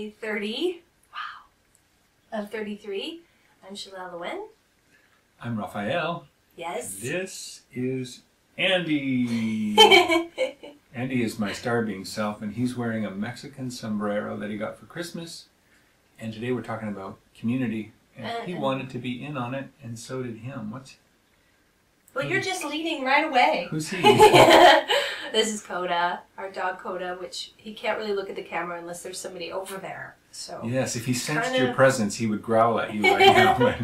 day 30, wow, of 33. I'm Jelelle Awen. I'm Raphael. Yes. This is Andy. Andy is my star-being self, and he's wearing a Mexican sombrero that he got for Christmas. And today we're talking about community, and he wanted to be in on it, and so did him. Well, you're just leading right away. Who's he? This is Koda, our dog Koda, which he can't really look at the camera unless there's somebody over there. So yes, if he sensed your presence, he would growl at you right now.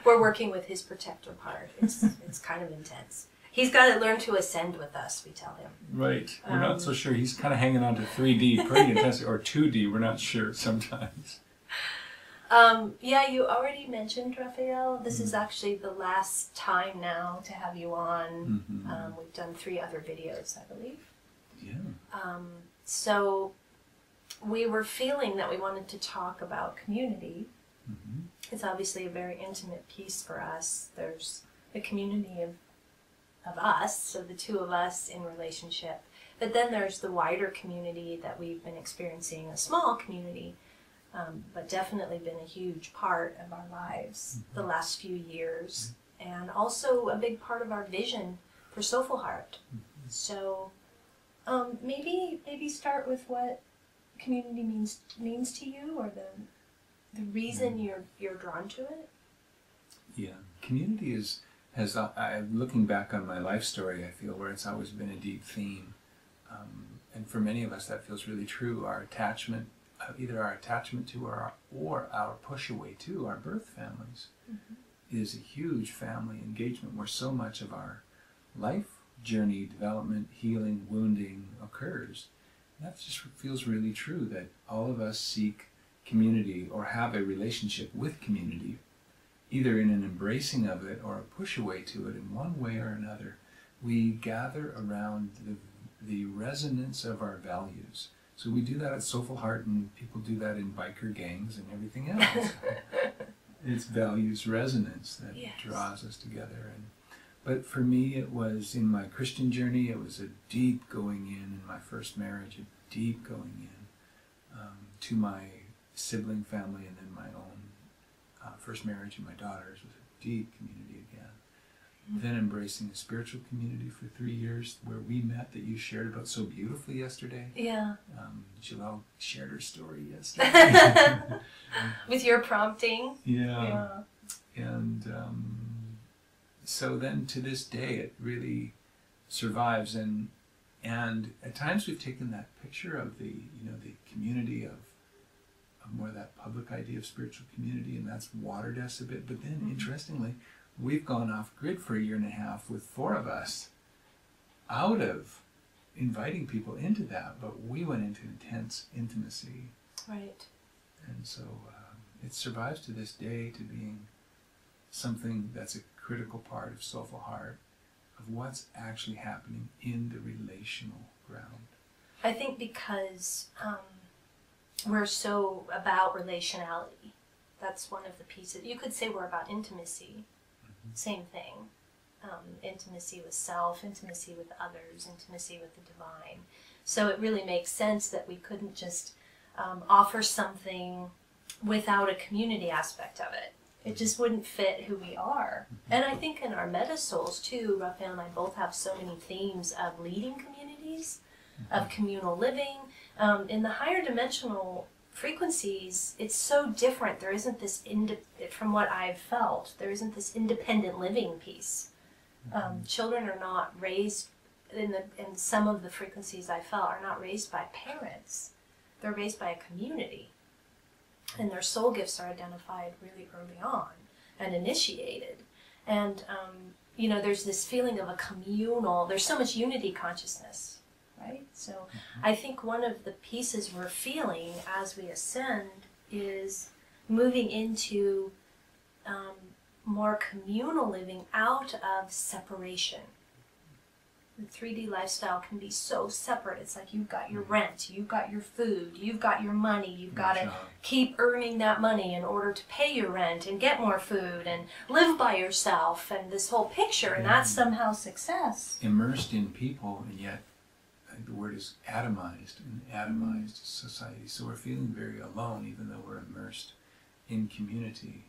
We're working with his protector part. It's kind of intense. He's got to learn to ascend with us, we tell him. Right. We're not so sure. He's kind of hanging on to 3D pretty intensely, or 2D. We're not sure sometimes. Yeah, you already mentioned, Raphael. This is actually the last time now to have you on. We've done 3 other videos, I believe. Yeah. So we were feeling that we wanted to talk about community. It's obviously a very intimate piece for us. There's the community of us, so the 2 of us in relationship. But then there's the wider community that we've been experiencing, a small community, but definitely been a huge part of our lives the last few years, and also a big part of our vision for Soulful Heart. So maybe start with what community means to you, or the reason you're drawn to it. Yeah, community has looking back on my life story, I feel where it's always been a deep theme, and for many of us that feels really true. Our attachment, either our attachment to or our push away to our birth families, is a huge family engagement where so much of our life journey, development, healing, wounding occurs. That just feels really true, that all of us seek community or have a relationship with community, either in an embracing of it or a push away to it in one way or another. We gather around the resonance of our values. So we do that at Soulful Heart, and people do that in biker gangs and everything else. It's values resonance that draws us together. But for me, it was in my Christian journey, it was a deep going in my first marriage, a deep going in to my sibling family, and then my own first marriage and my daughter's was a deep community again. Then embracing a spiritual community for 3 years, where we met, that you shared about so beautifully yesterday. Yeah. Jelelle shared her story yesterday. With your prompting. Yeah. And so then to this day it really survives, and at times we've taken that picture of the community of more that public idea of spiritual community, and that's watered us a bit. But then interestingly, we've gone off grid for 1.5 years with 4 of us out of inviting people into that, but we went into intense intimacy. Right. And so it survives to this day to being something that's a critical part of Soulful Heart, of what's actually happening in the relational ground. I think because we're so about relationality. That's one of the pieces. You could say we're about intimacy. Same thing. Intimacy with self, intimacy with others, intimacy with the divine. So it really makes sense that we couldn't just offer something without a community aspect of it. It just wouldn't fit who we are. And I think in our meta souls too, Raphael and I both have so many themes of leading communities, of communal living. In the higher dimensional frequencies, it's so different. There isn't this, from what I've felt, there isn't this independent living piece. Children are not raised, in some of the frequencies I felt, are not raised by parents. They're raised by a community. And their soul gifts are identified really early on and initiated. And, there's this feeling of a communal, there's so much unity consciousness, right? So I think one of the pieces we're feeling as we ascend is moving into more communal living out of separation. The 3D lifestyle can be so separate. It's like you've got your rent, you've got your food, you've got your money, you've got to keep earning that money in order to pay your rent and get more food and live by yourself, and this whole picture, and that's somehow success. Immersed in people, and yet word is atomized, an atomized society. So we're feeling very alone, even though we're immersed in community.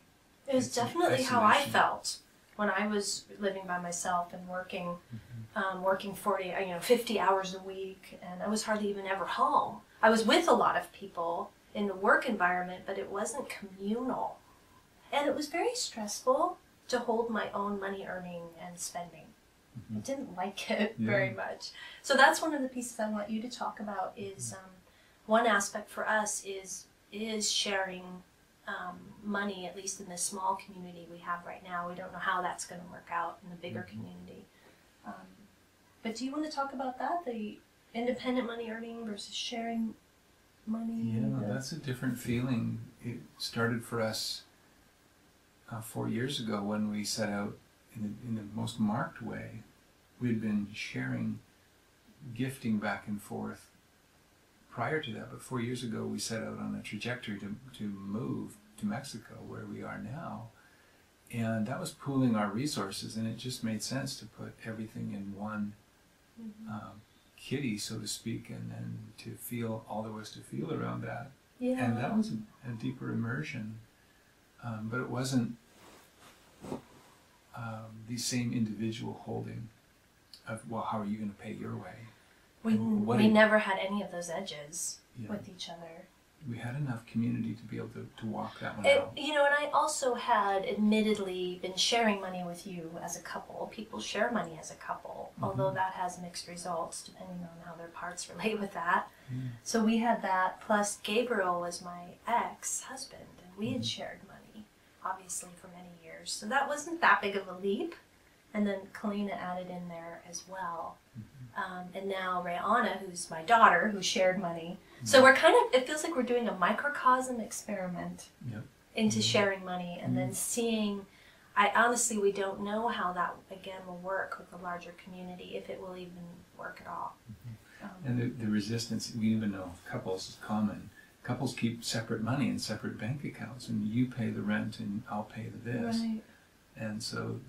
It was definitely how I felt when I was living by myself and working, working 50 hours a week, and I was hardly even ever home. I was with a lot of people in the work environment, but it wasn't communal. And it was very stressful to hold my own money earning and spending. I didn't like it very much. So that's one of the pieces I want you to talk about is one aspect for us is sharing money, at least in this small community we have right now. We don't know how that's going to work out in the bigger community. But do you want to talk about that, the independent money earning versus sharing money? Yeah, that's a different feeling. It started for us 4 years ago when we set out in the most marked way. We had been sharing, gifting back and forth prior to that, but 4 years ago we set out on a trajectory to move to Mexico, where we are now. And that was pooling our resources, and it just made sense to put everything in one kitty, so to speak, and then to feel all there was to feel around that. Yeah. And that was a deeper immersion. But it wasn't the same individual holding of, well, how are you going to pay your way? We never had any of those edges with each other. We had enough community to be able to walk that one out. You know, and I also had admittedly been sharing money with you as a couple. People share money as a couple, although that has mixed results depending on how their parts relate with that. So we had that, plus Gabriel was my ex-husband, and we had shared money, obviously, for many years. So that wasn't that big of a leap. And then Kalina added in there as well. And now Rayana, who's my daughter, who shared money. So we're kind of, it feels like we're doing a microcosm experiment into sharing money and then seeing, honestly, we don't know how that, again, will work with the larger community, if it will even work at all. And the resistance, we even know couples is common. Couples keep separate money in separate bank accounts, and you pay the rent and I'll pay the this. Right. And so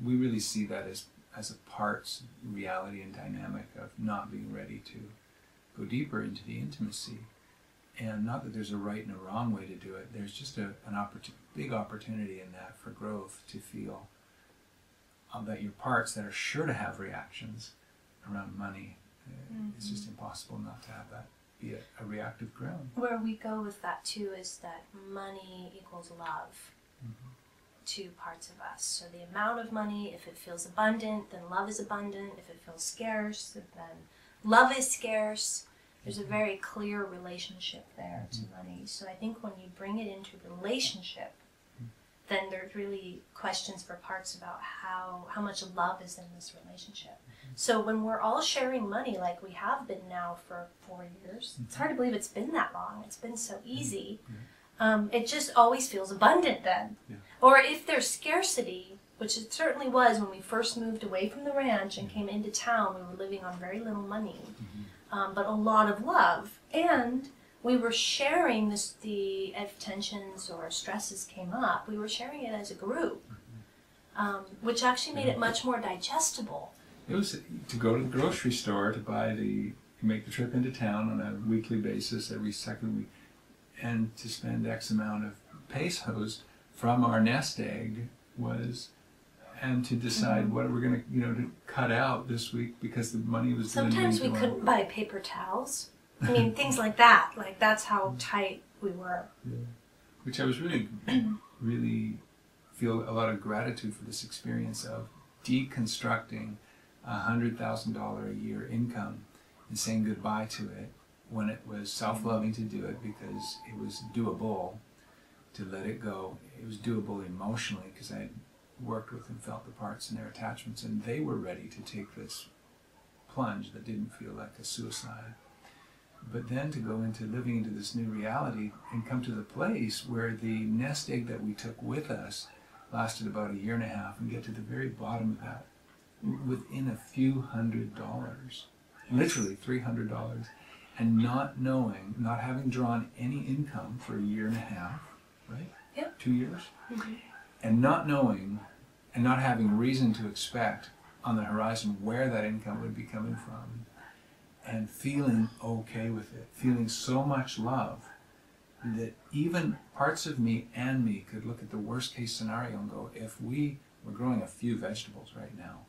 we really see that as a parts reality and dynamic of not being ready to go deeper into the intimacy. And not that there's a right and a wrong way to do it. There's just an big opportunity in that for growth, to feel that your parts that are sure to have reactions around money, it's just impossible not to have that be a reactive ground. Where we go with that too is that money equals love. Two parts of us. So the amount of money, if it feels abundant, then love is abundant. If it feels scarce, then love is scarce. There's a very clear relationship there to money. So I think when you bring it into relationship, then there's really questions for parts about how much love is in this relationship. So when we're all sharing money like we have been now for 4 years, it's hard to believe it's been that long. It's been so easy. It just always feels abundant then. Or if there's scarcity, which it certainly was when we first moved away from the ranch and came into town, we were living on very little money, but a lot of love. And we were sharing this, if tensions or stresses came up, we were sharing it as a group, which actually made it much more digestible. It was to go to the grocery store to make the trip into town on a weekly basis, every second week, and to spend X amount of pesos from our nest egg and to decide what we're going to cut out this week because the money was. Sometimes we couldn't buy paper towels. I mean, things like that. Like, that's how tight we were. Which I was really feel a lot of gratitude for this experience of deconstructing $100,000 a year income and saying goodbye to it, when it was self-loving to do it because it was doable to let it go. It was doable emotionally because I had worked with and felt the parts and their attachments, and they were ready to take this plunge that didn't feel like a suicide. But then to go into living into this new reality and come to the place where the nest egg that we took with us lasted about 1.5 years and get to the very bottom of that within a few $100s, literally $300. And not knowing, not having drawn any income for 1.5 years, right? 2 years. And not knowing, and not having reason to expect on the horizon where that income would be coming from. and feeling okay with it, feeling so much love that even parts of me and me could look at the worst case scenario and go, if we're growing a few vegetables right now,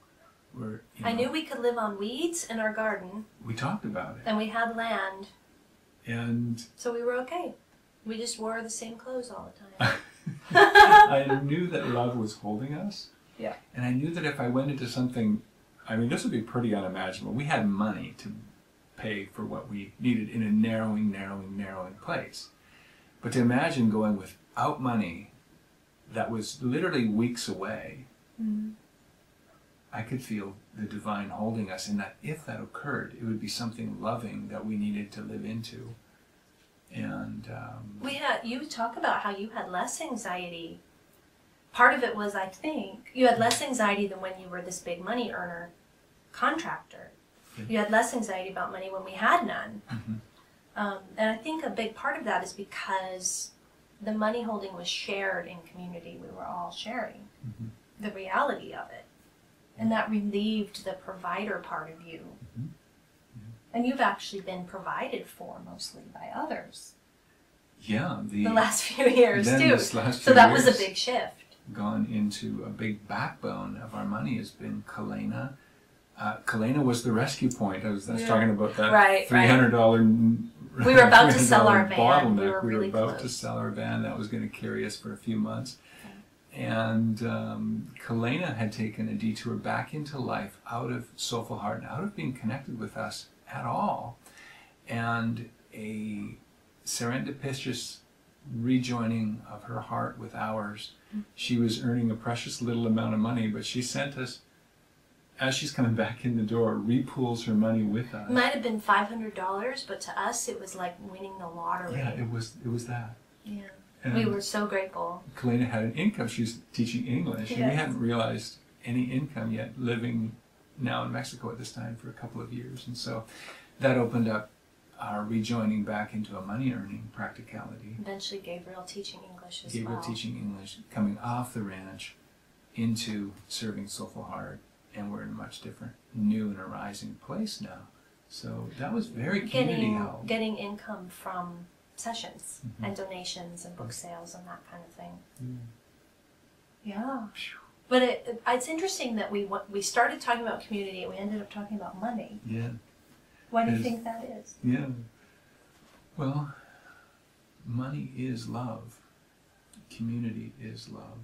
I knew we could live on weeds in our garden. We talked about it. And we had land. And so we were okay. We just wore the same clothes all the time. I knew that love was holding us. Yeah. And I knew that if I went into something, I mean, this would be pretty unimaginable. We had money to pay for what we needed in a narrowing place. But to imagine going without money that was literally weeks away, I could feel the divine holding us, and that if that occurred, it would be something loving that we needed to live into. And you talk about how you had less anxiety. Part of it was, I think, you had less anxiety than when you were this big money earner contractor. Yeah. You had less anxiety about money when we had none. And I think a big part of that is because the money holding was shared in community. We were all sharing the reality of it. And that relieved the provider part of you. And you've actually been provided for mostly by others. Yeah. The last few years, too. So that was a big shift. Gone into a big backbone of our money has been Kalena. Kalena was the rescue point. I was talking about that $300. We were about to sell our van. We were about to sell our van. That was going to carry us for a few months. And Kalena had taken a detour back into life, out of Soulful Heart, and out of being connected with us at all. And a serendipitous rejoining of her heart with ours. She was earning a precious little amount of money, but she sent us, as she's coming back in the door, repools her money with us. It might have been $500, but to us it was like winning the lottery. Yeah, it was that. Yeah. And we were so grateful. Kalena had an income. She was teaching English, and we hadn't realized any income yet, living now in Mexico at this time for a couple of years. And so that opened up our rejoining back into a money-earning practicality. Eventually Gabriel teaching English as well. Gabriel teaching English, coming off the ranch into serving Soulful Heart, and we're in a much different, new and arising place now. So that was very community help. Getting income from sessions and donations and book sales and that kind of thing. Yeah. But it's interesting that we started talking about community and we ended up talking about money. Yeah. Why do you think that is? Yeah. Well, money is love. Community is love.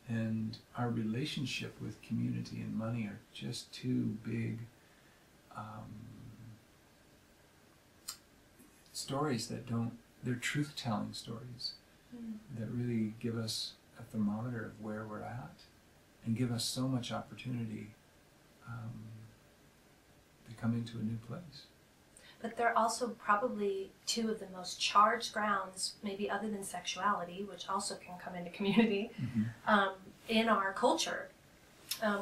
And our relationship with community and money are just two big stories they're truth-telling stories that really give us a thermometer of where we're at and give us so much opportunity to come into a new place. But they're also probably two of the most charged grounds, maybe other than sexuality, which also can come into community, in our culture.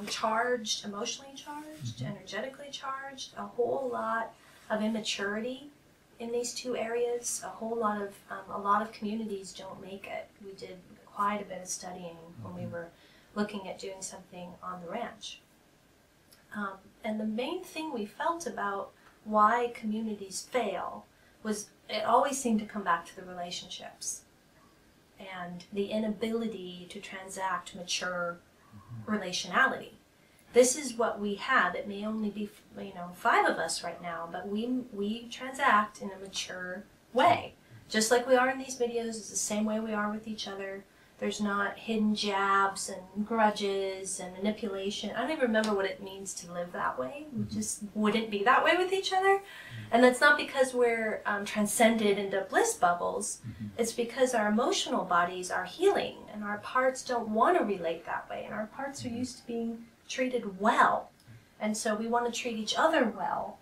Charged, emotionally charged, energetically charged, a whole lot of immaturity in these two areas. A lot of communities don't make it. We did quite a bit of studying when we were looking at doing something on the ranch. And the main thing we felt about why communities fail was it always seemed to come back to the relationships and the inability to transact mature relationality. This is what we have. It may only be 5 of us right now, but we transact in a mature way. Just like we are in these videos, it's the same way we are with each other. There's not hidden jabs and grudges and manipulation. I don't even remember what it means to live that way. We just wouldn't be that way with each other. And that's not because we're transcended into bliss bubbles. It's because our emotional bodies are healing and our parts don't want to relate that way. And our parts are used to being treated well. And so we want to treat each other well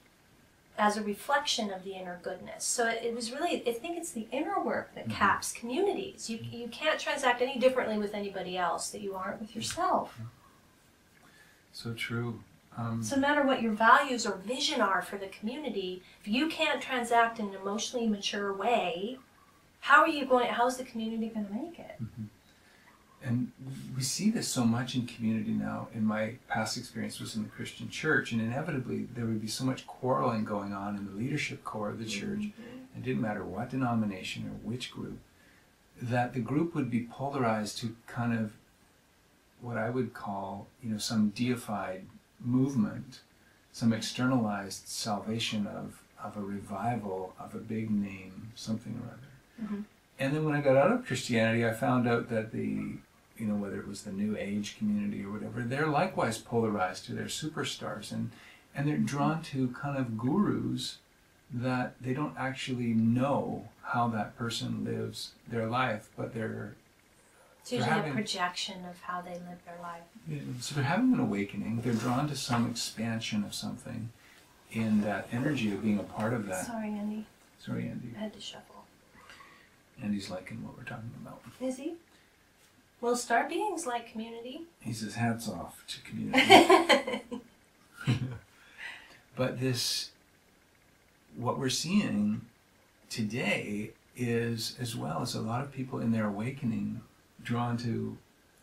as a reflection of the inner goodness. So it was really, I think it's the inner work that caps communities. You can't transact any differently with anybody else that you aren't with yourself. So true. So no matter what your values or vision are for the community, if you can't transact in an emotionally mature way, how's the community going to make it? And we see this so much in community now. In my past experience was in the Christian church, and inevitably there would be so much quarreling going on in the leadership core of the church. It didn't matter what denomination or which group, that the group would be polarized to kind of what I would call, some deified movement, some externalized salvation of a revival of a big name, something or other. And then when I got out of Christianity, I found out that whether it was the New Age community or whatever, they're likewise polarized to their superstars, and they're drawn to kind of gurus that they don't actually know how that person lives their life, but it's usually a projection of how they live their life. Yeah, so they're having an awakening. They're drawn to some expansion of something in that energy of being a part of that. Sorry, Andy. Sorry, Andy. I had to shuffle. Andy's liking what we're talking about. Is he? Well, star beings like community. He says hats off to community. But what we're seeing today is, as well as a lot of people in their awakening, drawn to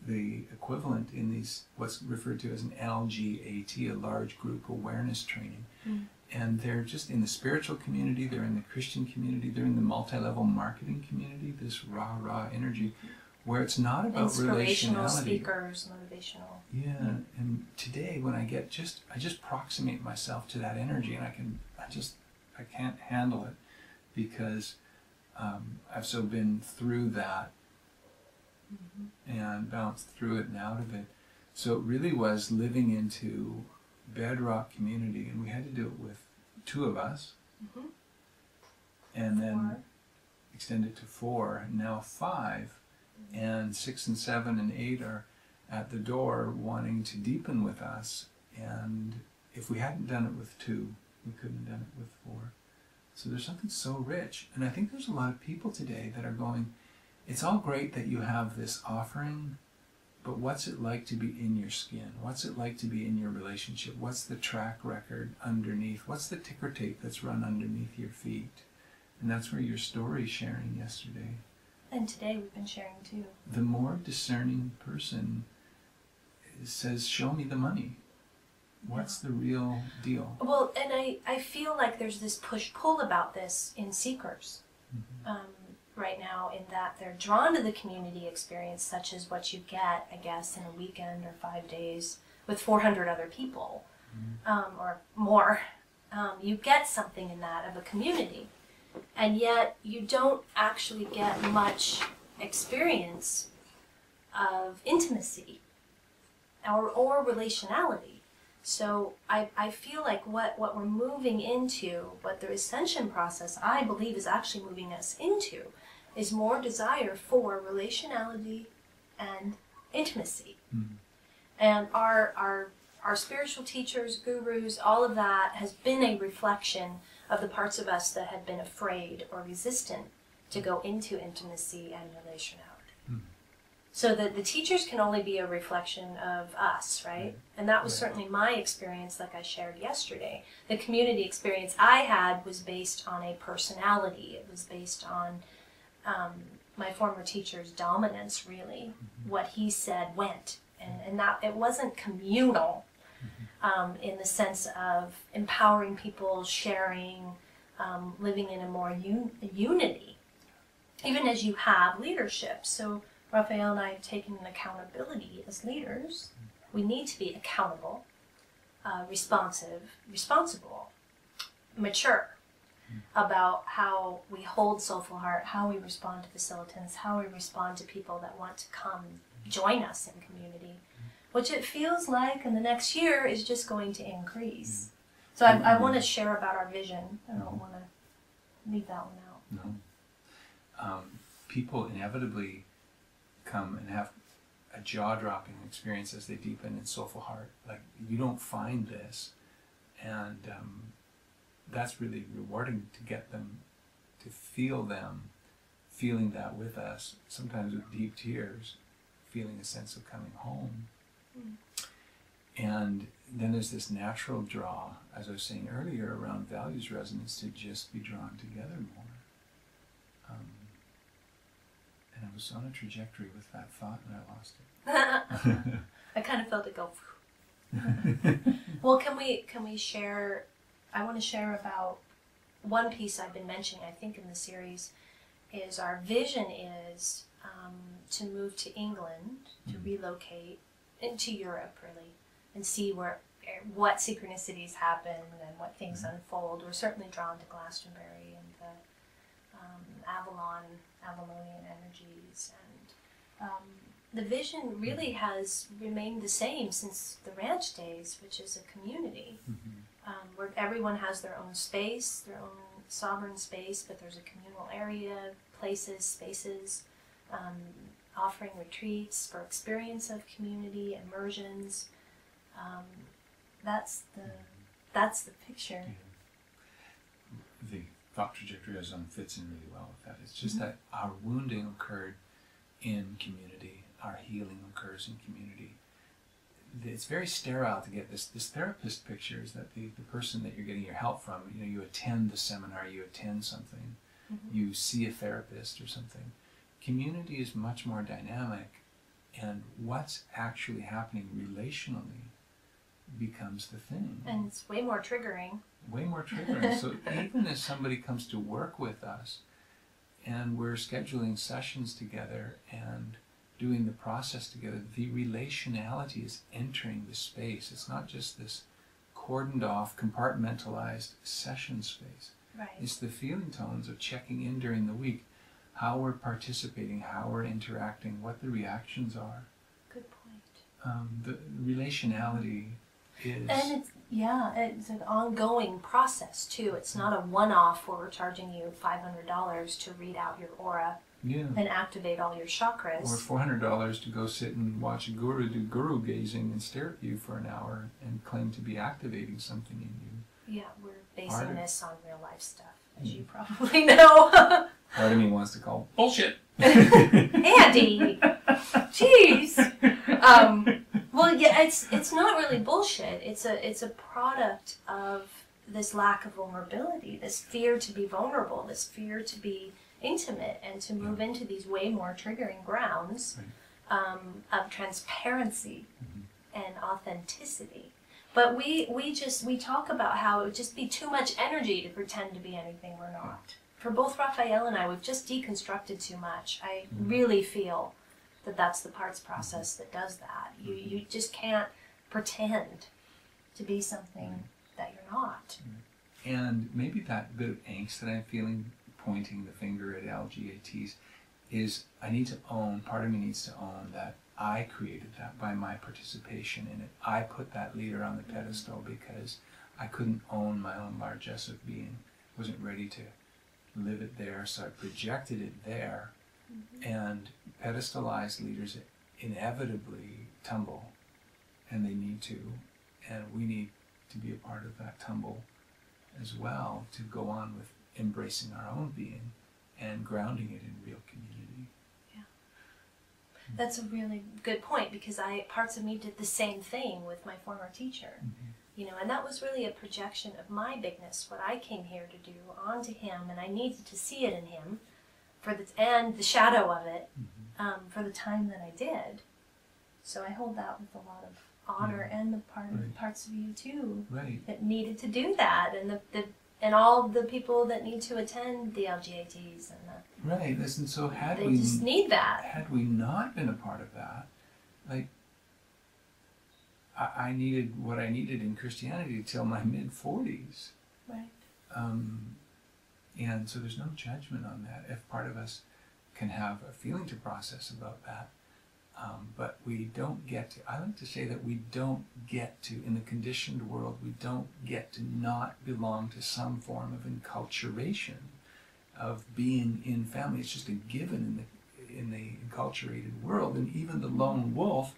the equivalent in these, what's referred to as an LGAT, a large group awareness training. And they're just in the spiritual community, they're in the Christian community, they're in the multi-level marketing community, this rah-rah energy, where it's not about inspirational relationality. Speakers, motivational. Yeah, and today when I just proximate myself to that energy, and I can't handle it because I've so been through that and bounced through it and out of it. So it really was living into bedrock community, and we had to do it with 2 of us, and then extend it to 4, and now 5, and 6 and 7 and 8 are at the door wanting to deepen with us, and if we hadn't done it with 2, we couldn't have done it with 4. So there's something so rich, and I think there's a lot of people today that are going, it's all great that you have this offering, but what's it like to be in your skin? What's it like to be in your relationship? What's the track record underneath? What's the ticker tape that's run underneath your feet? And that's where your story sharing yesterday. And today we've been sharing too. The more discerning person says, show me the money. What's the real deal? Well, and I feel like there's this push-pull about this in seekers right now, in that they're drawn to the community experience, such as what you get, I guess, in a weekend or 5 days with 400 other people or more. You get something in that of a community, and yet you don't actually get much experience of intimacy or relationality. So I feel like what we're moving into, what the ascension process, I believe, is actually moving us into, is more desire for relationality and intimacy. And our spiritual teachers, gurus, all of that has been a reflection of the parts of us that had been afraid or resistant to go into intimacy and relationality. So that the teachers can only be a reflection of us, right? And that was certainly my experience, like I shared yesterday. The community experience I had was based on a personality. It was based on my former teacher's dominance, really. What he said went. And that it wasn't communal in the sense of empowering people, sharing, living in a more unity, even as you have leadership. So Raphael and I have taken an accountability as leaders. We need to be accountable, responsible, mature about how we hold Soulful Heart, how we respond to facilitants, how we respond to people that want to come join us in community, which it feels like in the next year is just going to increase. So I want to share about our vision. I don't want to leave that one out. No. People inevitably come and have a jaw-dropping experience as they deepen in Soulful Heart. Like, you don't find this, and that's really rewarding to get them to feel them feeling that with us, sometimes with deep tears, feeling a sense of coming home. And then there's this natural draw, as I was saying earlier, around values resonance, to just be drawn together more. And I was on a trajectory with that thought, and I lost it. I kind of felt it go. Well, can we share? I want to share about one piece I've been mentioning, I think, in the series, is our vision is to move to England, to relocate into Europe, really, and see what synchronicities happen and what things unfold. We're certainly drawn to Glastonbury and the Avalonian energies, and the vision really has remained the same since the ranch days, which is a community where everyone has their own space, their own sovereign space, but there's a communal area, places, spaces, offering retreats for experience of community, immersions. That's the picture. Yeah. The thought trajectory I was on fits in really well with that. It's just that our wounding occurred in community, our healing occurs in community. It's very sterile to get this therapist picture is that the person that you're getting your help from, you attend the seminar, you attend something, you see a therapist or something. Community is much more dynamic, and what's actually happening relationally becomes the thing. And it's way more triggering. Way more triggering. So even if somebody comes to work with us and we're scheduling sessions together and doing the process together, the relationality is entering the space. It's not just this cordoned off, compartmentalized session space. Right. It's the feeling tones of checking in during the week, how we're participating, how we're interacting, what the reactions are. Good point. The relationality is... And it's an ongoing process too. It's not a one-off where we're charging you $500 to read out your aura and activate all your chakras. Or $400 to go sit and watch a guru do guru gazing and stare at you for an hour and claim to be activating something in you. Yeah, we're basing this on real life stuff, as you probably know. Part of me wants to call bullshit. Andy! Jeez! Well, yeah, it's not really bullshit. It's a product of this lack of vulnerability, this fear to be vulnerable, this fear to be intimate and to move into these way more triggering grounds of transparency and authenticity. But we talk about how it would just be too much energy to pretend to be anything we're not. For both Raphael and I, we've just deconstructed too much. I really feel that that's the parts process that does that. You just can't pretend to be something that you're not. And maybe that bit of angst that I'm feeling, pointing the finger at LGATs, is I need to own, part of me needs to own that I created that by my participation in it. I put that leader on the pedestal because I couldn't own my own largesse of being, wasn't ready to live it there, so I projected it there. And pedestalized leaders inevitably tumble, and they need to, and we need to be a part of that tumble as well, to go on with embracing our own being and grounding it in real community. Yeah. That's a really good point, because parts of me did the same thing with my former teacher. And that was really a projection of my bigness, what I came here to do, onto him, and I needed to see it in him, and the shadow of it, for the time that I did. So I hold that with a lot of honor, and the parts of you too that needed to do that, and all the people that need to attend the LGATs and and so they just need that. Had we not been a part of that, like I needed what I needed in Christianity till my mid-40s. And so there's no judgment on that. If part of us can have a feeling to process about that, but we don't get to, I like to say that we don't get to, in the conditioned world, we don't get to not belong to some form of enculturation of being in family. It's just a given in the enculturated world. And even the lone wolf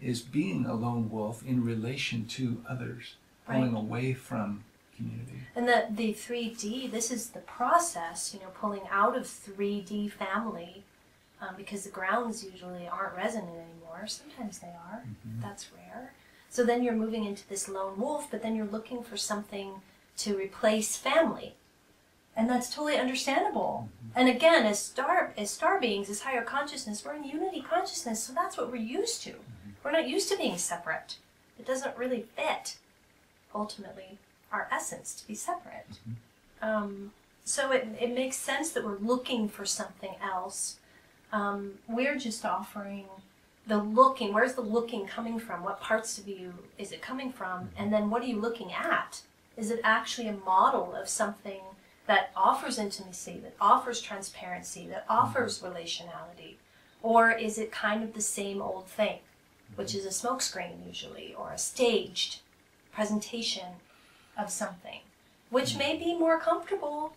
is being a lone wolf in relation to others, pulling away from community. And the 3D, this is the process, pulling out of 3D family, because the grounds usually aren't resonant anymore. Sometimes they are. That's rare. So then you're moving into this lone wolf, but then you're looking for something to replace family. And that's totally understandable. And again, as star beings, as higher consciousness, we're in unity consciousness, so that's what we're used to. We're not used to being separate. It doesn't really fit, ultimately, our essence to be separate. So it makes sense that we're looking for something else. We're just offering the looking. Where's the looking coming from? What parts of you is it coming from? And then what are you looking at? Is it actually a model of something that offers intimacy, that offers transparency, that offers relationality? Or is it kind of the same old thing, which is a smokescreen usually, or a staged presentation of something, which may be more comfortable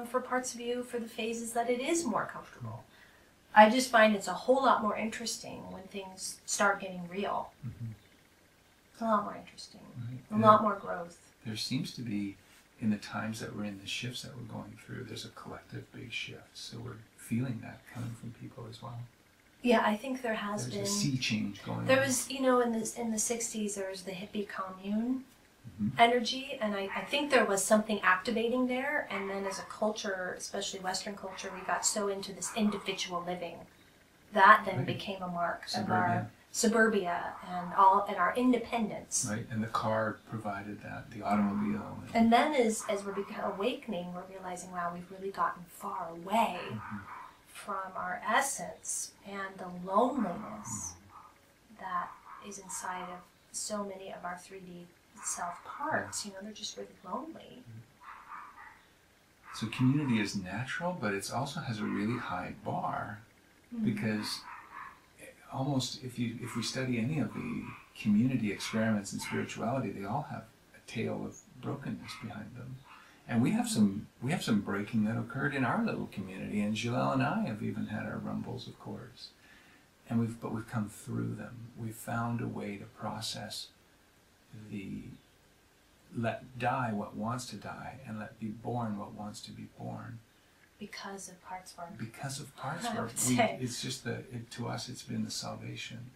for parts of you, for the phases that it is more comfortable. I just find it's a whole lot more interesting when things start getting real. It's a lot more interesting, a lot more growth. There seems to be, in the times that we're in, the shifts that we're going through, there's a collective big shift. So we're feeling that coming from people as well. Yeah, I think there has There's been. a sea change going on. There was, in the 60s, there was the hippie commune energy, and I think there was something activating there. And then as a culture, especially Western culture, we got so into this individual living. That then became a mark of our suburbia and our independence. Right, and the car provided that, the automobile. And then as we're awakening, we're realizing, wow, we've really gotten far away from our essence and the loneliness that is inside of so many of our 3D self parts. They're just really lonely. So community is natural, but it also has a really high bar, because almost if we study any of the community experiments in spirituality, they all have a tale of brokenness behind them. And we have some breaking that occurred in our little community, and Jelelle and I have even had our rumbles, of course. And but we've come through them. We've found a way to process let die what wants to die, and let be born what wants to be born. Because of parts work. Because of parts work. It's just to us, it's been the salvation.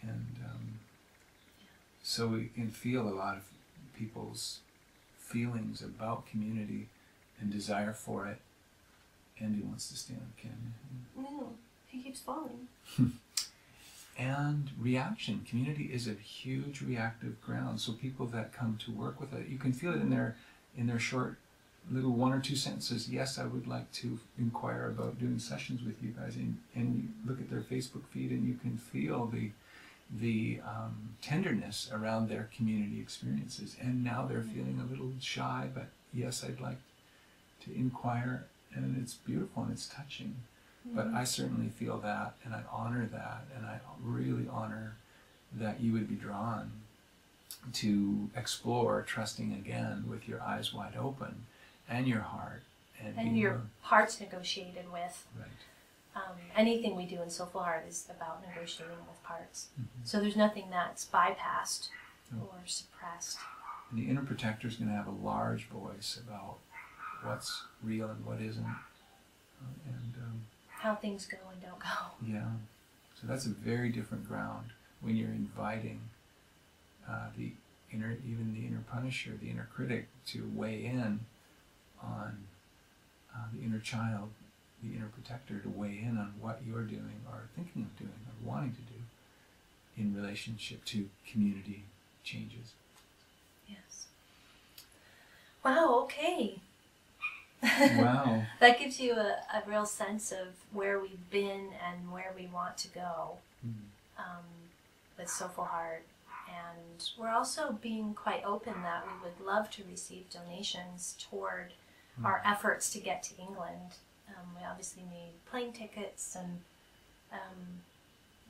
And so we can feel a lot of people's feelings about community and desire for it. Andy wants to stand up, Ken. No, he keeps falling. And reaction. Community is a huge reactive ground. So people that come to work with it, you can feel it in their short little 1 or 2 sentences. Yes, I would like to inquire about doing sessions with you guys. And you look at their Facebook feed and you can feel the tenderness around their community experiences. And now they're feeling a little shy, but yes, I'd like to inquire. And it's beautiful and it's touching. But I certainly feel that, and I honor that, and I really honor that you would be drawn to explore trusting again with your eyes wide open and your heart. And your heart's negotiated with. Right. Anything we do in Soulful Heart is about negotiating with parts. So there's nothing that's bypassed or suppressed. And the inner protector is going to have a large voice about what's real and what isn't. How things go and don't go. Yeah. So that's a very different ground when you're inviting the inner punisher, the inner critic, to weigh in on the inner child, the inner protector, to weigh in on what you're doing or thinking of doing or wanting to do in relationship to community changes. Yes. Wow, okay. Wow. That gives you a real sense of where we've been and where we want to go with Soulful Heart. And we're also being quite open that we would love to receive donations toward our efforts to get to England. We obviously need plane tickets and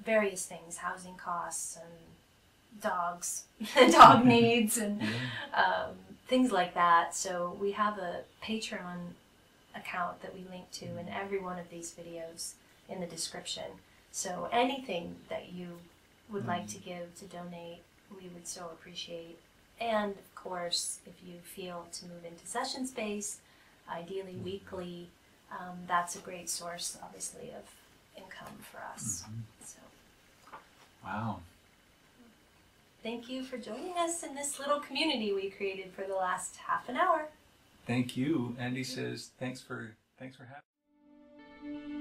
various things, housing costs and dogs, dog needs and things like that. So we have a Patreon account that we link to in every one of these videos in the description. So anything that you would like to give, to donate, we would so appreciate. And of course, if you feel to move into session space, ideally weekly, that's a great source, obviously, of income for us. So. Wow. Thank you for joining us in this little community we created for the last half an hour. Thank you. Andy says, thanks for having me.